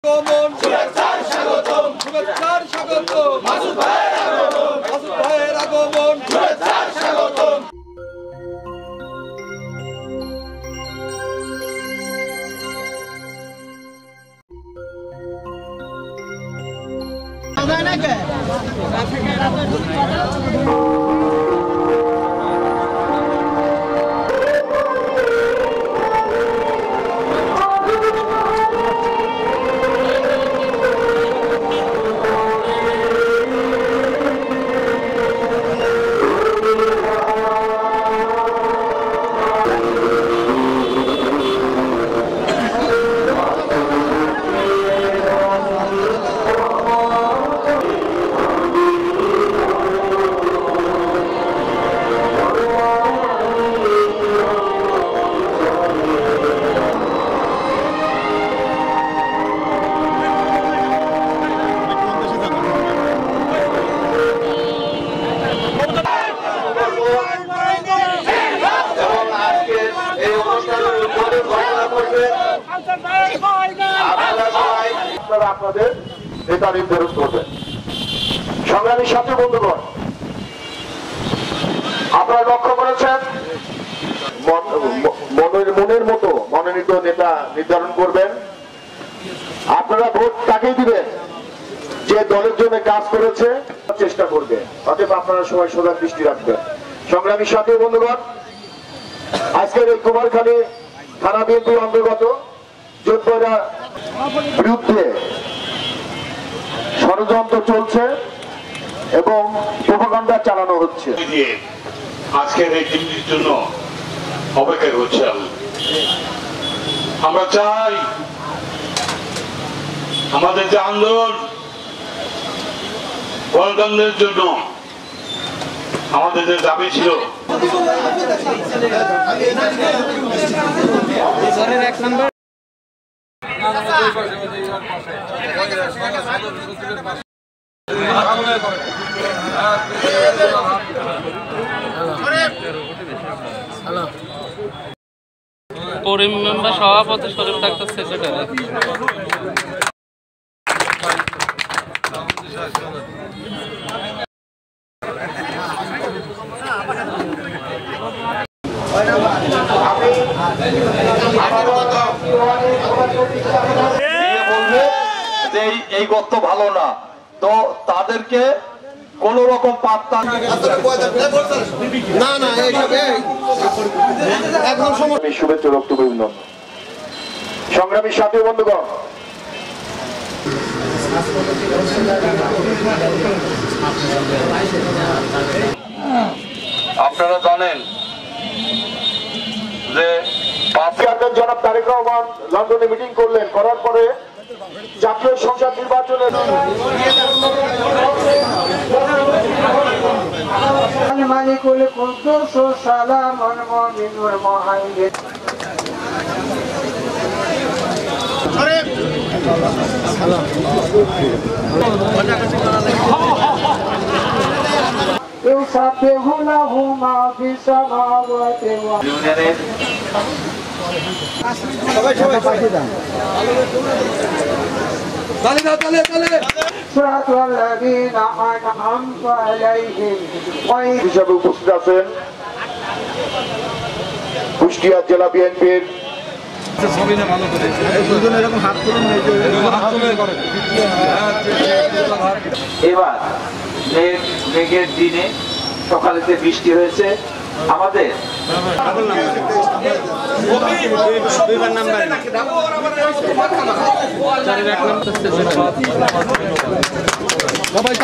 আগমন শুভেচ্ছার স্বাগতম শুভেচ্ছার স্বাগতম মাসুদ ভাইয়ের আগমন শুভেচ্ছার স্বাগতম আপনাদের নেতা নির্ধারণ করবেন। সংগ্রামী সাথী বন্ধুগণ, আপনারা লক্ষ্য করেছেন মনের মতো মনোনীত নেতা নির্ধারণ করবেন। আপনারা ভোট তাকেই দিবেন যে দলের জন্য কাজ করেছে, চেষ্টা করবে। অতএব আপনারা সবাই সজাগ দৃষ্টি রাখবেন। সংগ্রামী সাথী বন্ধুগণ, আজকের এই কুমারখালী থানা বিএনপির অন্তর্গত যোদ্ধা বিরুদ্ধে ষড়যন্ত্র চলছে এবং প্রোপাগান্ডা চালানো হচ্ছে। আজকের এই দিনটির জন্য অপেক্ষা করছিলাম। আমরা চাই আমাদের যে আন্দোলন গণতন্ত্রের জন্য আমাদের যে দাবি ছিল করিম মেম্বার সভাপতি, শরীফ ডাক্তার সেক্রেটারি। যে এই গর্ত ভালো না, তো তাদেরকে কোন রকম পাত্তা শুভেচ্ছা বক্তব্য অভিনন্দন। সংগ্রামী সাথী বন্ধুগণ, আপনারা জানেন যে জনাব তারেক রহমান লন্ডনে মিটিং করলেন, করার পরে জাতীয় সংসদ নির্বাচনে মালিকুল কুদ্দুস সালামুল মুমিনুল মুহাইমিন ইউসাবিহু লাহু মা ফিস সামাওয়াতি ওয়া হিসাবে উপস্থিত আছেন কুষ্টিয়া জেলা বিএনপির এবার মেঘের দিনে সকালেতে বৃষ্টি হয়েছে। আমাদের সবাই